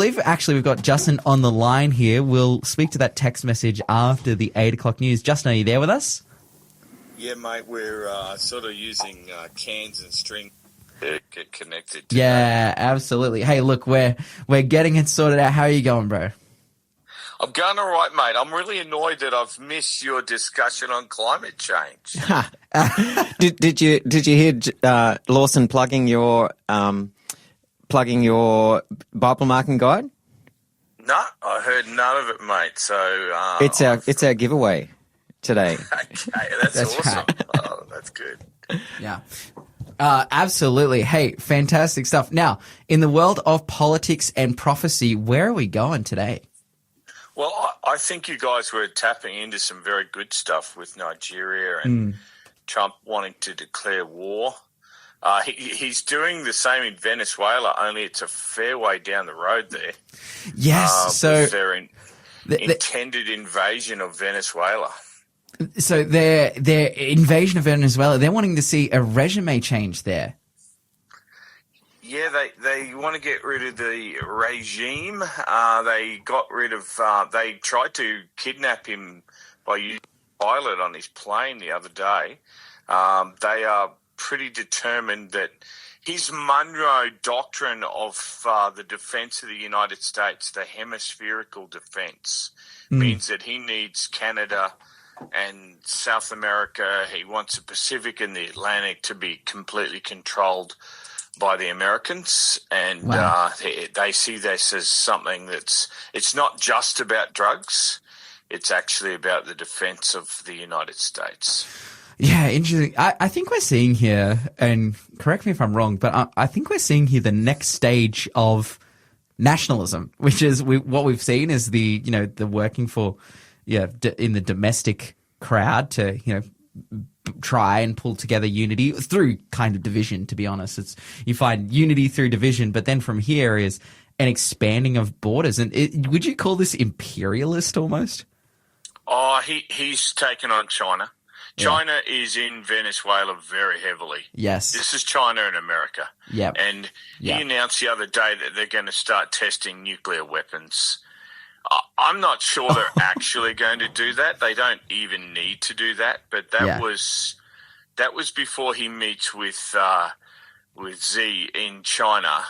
believe actually we've got Justin on the line here. We'll speak to that text message after the 8 o'clock news. Justin, are you there with us? Yeah, mate, we're sort of using cans and string to get connected to Yeah, absolutely. Hey, look, we're getting it sorted out. How are you going, bro? I'm going all right, mate. I'm really annoyed that I've missed your discussion on climate change. Did you hear Lawson plugging your Bible marking guide? No, I heard none of it, mate. So it's our giveaway today. Okay, that's awesome. right. Oh, that's good. Yeah. Absolutely. Hey, fantastic stuff. Now, in the world of politics and prophecy, where are we going today? Well, I think you guys were tapping into some very good stuff with Nigeria and Trump wanting to declare war. He's doing the same in Venezuela, only it's a fair way down the road there. Yes. So with their intended invasion of Venezuela. So their invasion of Venezuela, they're wanting to see a regime change there. Yeah, they want to get rid of the regime. They got rid of. They tried to kidnap him by using a pilot on his plane the other day. They are pretty determined that his Monroe doctrine of the defense of the United States, the hemispherical defense, means that he needs Canada and South America. He wants the Pacific and the Atlantic to be completely controlled by the Americans, and they see this as something it's not just about drugs, it's actually about the defense of the United States. Yeah, interesting. I think we're seeing here, and correct me if I'm wrong, but I think we're seeing here the next stage of nationalism, which is what we've seen is the working for, in the domestic crowd to, try and pull together unity through kind of division, to be honest. You find unity through division, but then from here is an expanding of borders. And would you call this imperialist almost? Oh, he's taken on China. China is in Venezuela very heavily. Yes. This is China and America. Yep. And he announced the other day that they're going to start testing nuclear weapons. I'm not sure they're actually going to do that. They don't even need to do that. But that was before he meets with Xi in China,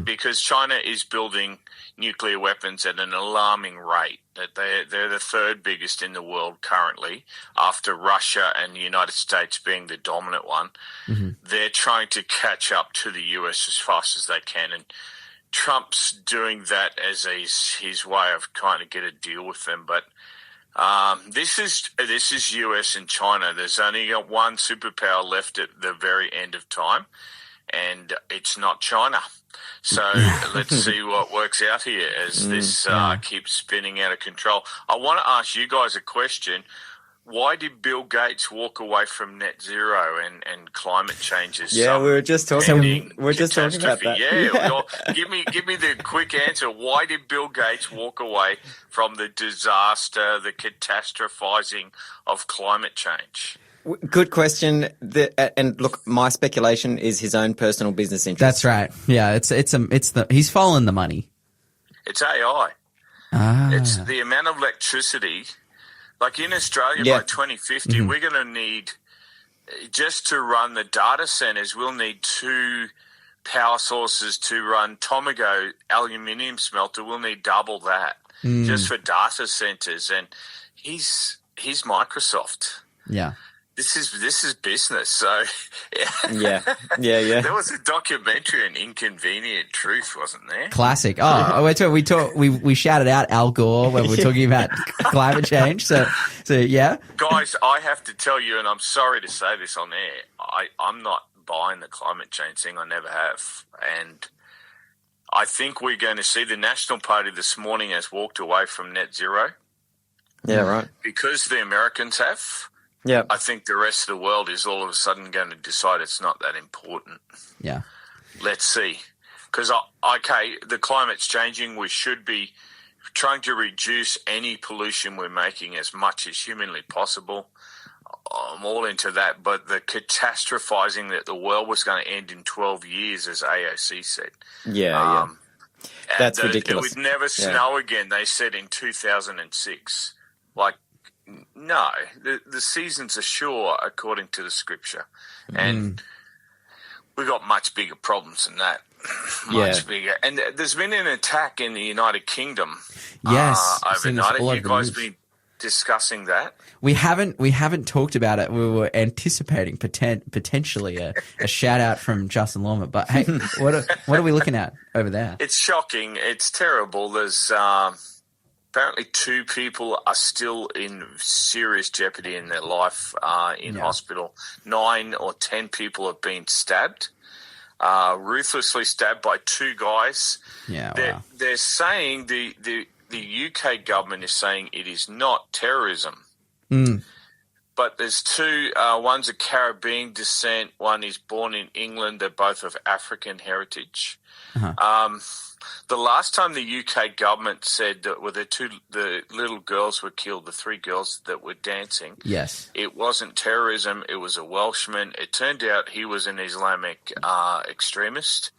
because China is building nuclear weapons at an alarming rate. That they're the third biggest in the world currently, after Russia and the United States being the dominant one. They're trying to catch up to the US as fast as they can, and Trump's doing that as his way of trying to get a deal with them. But this is US and China. There's only one superpower left at the very end of time, and it's not China. So let's see what works out here as this keeps spinning out of control. I want to ask you guys a question. Why did Bill Gates walk away from net zero and climate changes? Yeah, we were just talking. We're just talking about that. Yeah. Well, give me the quick answer. Why did Bill Gates walk away from the disaster, the catastrophizing of climate change? Good question. And look, my speculation is his own personal business interest. That's right. Yeah, he's following the money. It's AI. It's the amount of electricity. Like in Australia, by 2050, we're going to need, just to run the data centers, we'll need 2 power sources to run Tomago aluminium smelter. We'll need double that just for data centers. And he's Microsoft. Yeah. This is business. So yeah. There was a documentary, An Inconvenient Truth, wasn't there? Classic. We shouted out Al Gore when we were talking about climate change. So yeah. Guys, I have to tell you, and I'm sorry to say this on air, I'm not buying the climate change thing. I never have. And I think we're going to see the National Party this morning has walked away from net zero. Yeah, right. Because the Americans have. Yeah, I think the rest of the world is all of a sudden going to decide it's not that important. Yeah. Let's see. Because, the climate's changing. We should be trying to reduce any pollution we're making as much as humanly possible. I'm all into that. But the catastrophizing that the world was going to end in 12 years, as AOC said. Yeah. And That's ridiculous. It would never snow again, they said in 2006. Like, no, the seasons are sure according to the scripture. And we've got much bigger problems than that. Much bigger. And there's been an attack in the United Kingdom overnight. Have you guys been discussing that? We haven't talked about it. We were anticipating potentially a shout out from Justin Lawman. But hey, what are we looking at over there? It's shocking. It's terrible. There's apparently 2 people are still in serious jeopardy in their life in hospital. 9 or 10 people have been stabbed. Ruthlessly stabbed by 2 guys. Yeah, they're saying the UK government is saying it is not terrorism. But there's 2. One's a Caribbean descent. One is born in England. They're both of African heritage. The last time the UK government said that the little girls were killed, the 3 girls that were dancing. Yes. It wasn't terrorism. It was a Welshman. It turned out he was an Islamic extremist.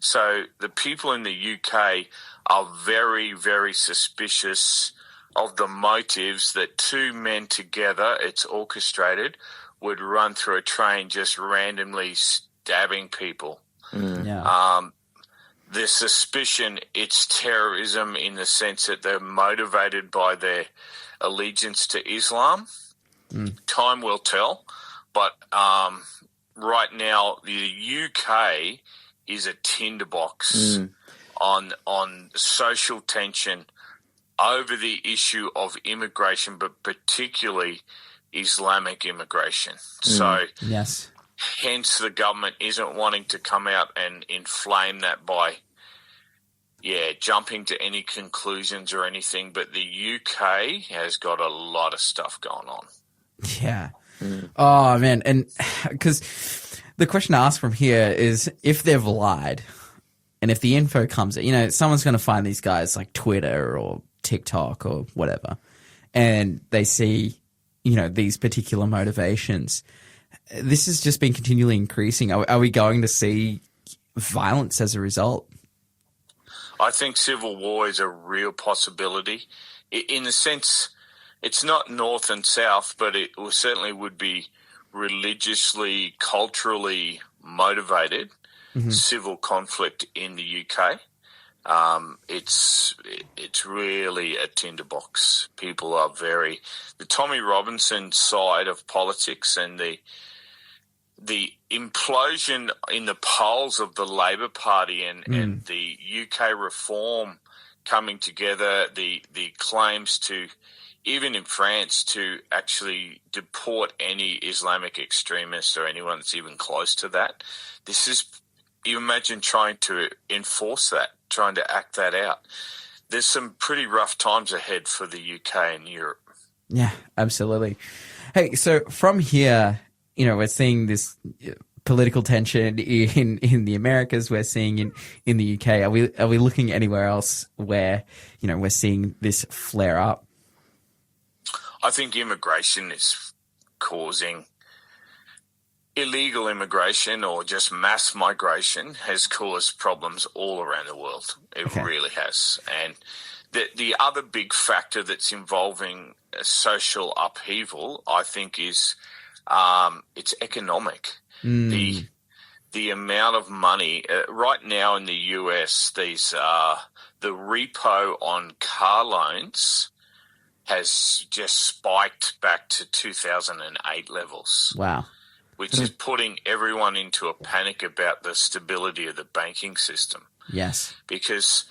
So the people in the UK are very, very suspicious of the motives that 2 men together, it's orchestrated, would run through a train just randomly stabbing people. The suspicion it's terrorism in the sense that they're motivated by their allegiance to Islam. Time will tell. But right now, the UK is a tinderbox on social tension over the issue of immigration, but particularly Islamic immigration. So hence the government isn't wanting to come out and inflame that by jumping to any conclusions or anything, but the UK has got a lot of stuff going on. Yeah. Oh, man. And because the question to ask from here is if they've lied and if the info comes, someone's going to find these guys like Twitter or TikTok or whatever, and they see, these particular motivations. This has just been continually increasing. Are we going to see violence as a result? I think civil war is a real possibility. In the sense, it's not north and south, but it certainly would be religiously, culturally motivated civil conflict in the UK. It's really a tinderbox. People are the Tommy Robinson side of politics and the implosion in the polls of the Labor Party and the UK reform coming together, the claims to, even in France, to actually deport any Islamic extremist or anyone that's even close to that. You imagine trying to enforce that, trying to act that out. There's some pretty rough times ahead for the UK and Europe. Yeah, absolutely. Hey, so from here, we're seeing this political tension in the Americas. We're seeing in the UK. Are we looking anywhere else where we're seeing this flare up? I think immigration is causing illegal immigration or just mass migration has caused problems all around the world. It really has. And the other big factor that's involving social upheaval, I think, is it's economic. The amount of money right now in the US, the repo on car loans has just spiked back to 2008 levels. Wow. Which is putting everyone into a panic about the stability of the banking system. Yes. Because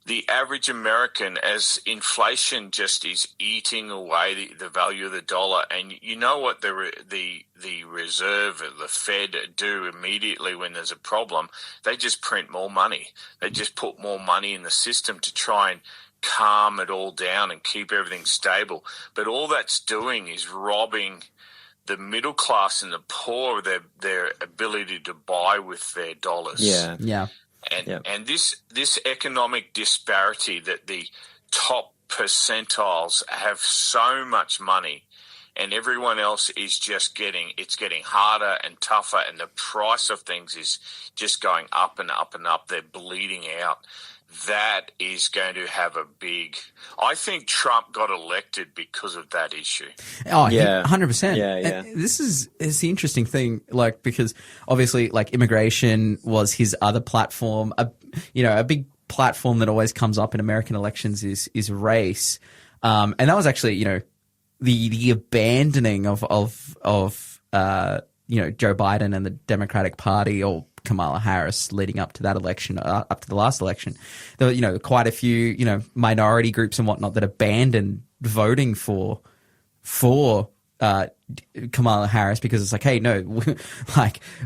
the average American, as inflation just is eating away the value of the dollar, and you know what the Reserve, the Fed do immediately when there's a problem? They just print more money. They just put more money in the system to try and calm it all down and keep everything stable. But all that's doing is robbing the middle class and the poor of their ability to buy with their dollars. Yeah. And this economic disparity that the top percentiles have so much money and everyone else is just getting harder and tougher, and the price of things is just going up and up and up. They're bleeding out. that is going to have a big. I think Trump got elected because of that issue. Oh, Yeah. 100%. Yeah, yeah. And this is the interesting thing, like, because obviously, like, immigration was his other platform. A big platform that always comes up in American elections is race. And that was actually, the abandoning of Joe Biden and the Democratic Party, or Kamala Harris, leading up to that election, up to the last election. There were, quite a few, minority groups and whatnot that abandoned voting for Kamala Harris, because it's like, hey, no,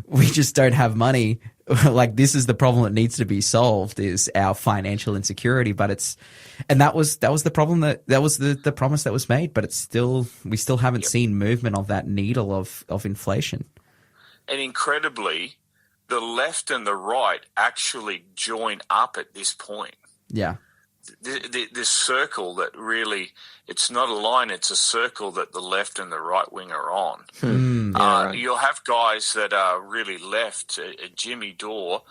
we just don't have money. Like, this is the problem that needs to be solved, is our financial insecurity. But that was the problem that was the promise that was made. But we still haven't seen movement of that needle of inflation. And incredibly, the left and the right actually join up at this point. Yeah. This circle that really, it's not a line, it's a circle that the left and the right wing are on. Right. You'll have guys that are really left. Jimmy Dore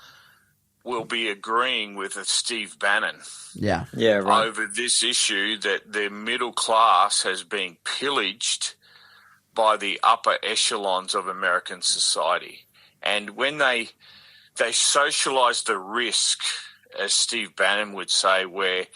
will be agreeing with Steve Bannon Right. over this issue that the middle class has been pillaged by the upper echelons of American society. And when they socialize the risk, as Steve Bannon would say, where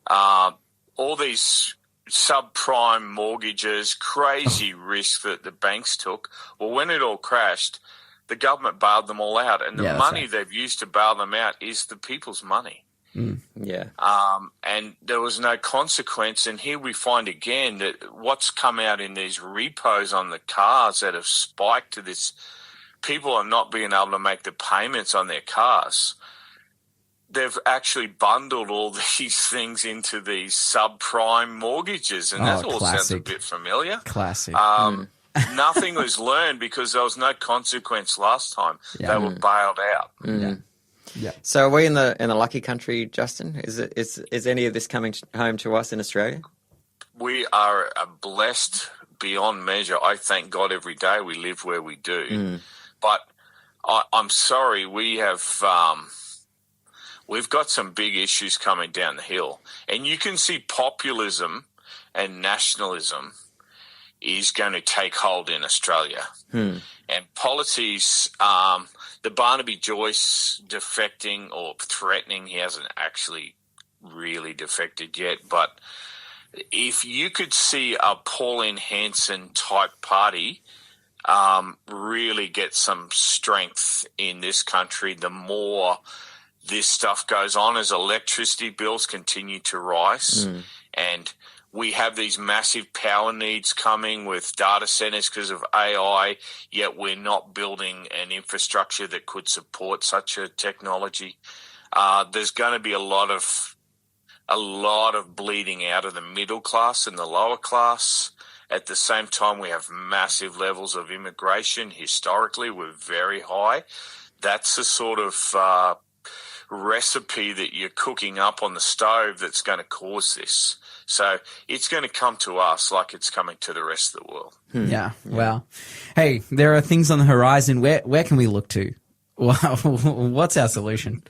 all these subprime mortgages, crazy risk that the banks took, well, when it all crashed, the government bailed them all out. And the money they've used to bail them out is the people's money. Yeah. And there was no consequence. And here we find again that what's come out in these repos on the cars that have spiked to this, people are not being able to make the payments on their cars. They've actually bundled all these things into these subprime mortgages, and that all sounds a bit familiar. Classic. Nothing was learned because there was no consequence last time. They were bailed out. Yeah. So are we in the lucky country, Justin? Is any of this coming home to us in Australia? We are blessed beyond measure. I thank God every day we live where we do. But I'm sorry, we have we've got some big issues coming down the hill. And you can see populism and nationalism is going to take hold in Australia. And policies, the Barnaby Joyce defecting or threatening, he hasn't actually really defected yet, but if you could see a Pauline Hanson type party really get some strength in this country, the more this stuff goes on, as electricity bills continue to rise and we have these massive power needs coming with data centers because of AI, yet we're not building an infrastructure that could support such a technology. There's going to be a lot of bleeding out of the middle class and the lower class. At the same time, we have massive levels of immigration. Historically, we're very high. That's the sort of recipe that you're cooking up on the stove that's going to cause this. So it's going to come to us like it's coming to the rest of the world. Yeah. Wow. Hey, there are things on the horizon. Where can we look to? What's our solution?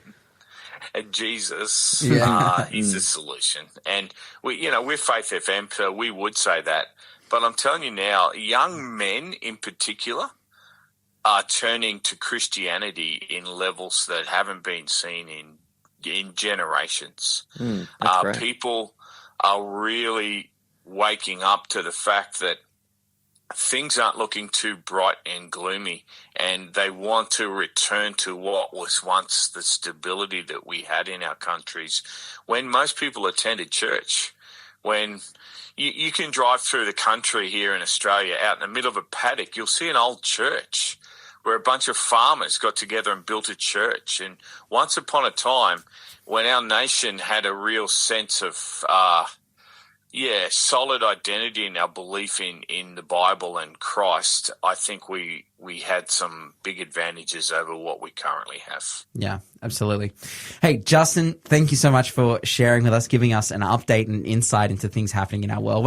Jesus is the solution. And we're Faith FM, so we would say that. But I'm telling you now, young men in particular are turning to Christianity in levels that haven't been seen in generations. People are really waking up to the fact that things aren't looking too bright and gloomy, and they want to return to what was once the stability that we had in our countries when most people attended church. When you can drive through the country here in Australia, out in the middle of a paddock, you'll see an old church where a bunch of farmers got together and built a church. And once upon a time, when our nation had a real sense of solid identity in our belief in the Bible and Christ, I think we had some big advantages over what we currently have. Yeah, absolutely. Hey, Justin, thank you so much for sharing with us, giving us an update and insight into things happening in our world.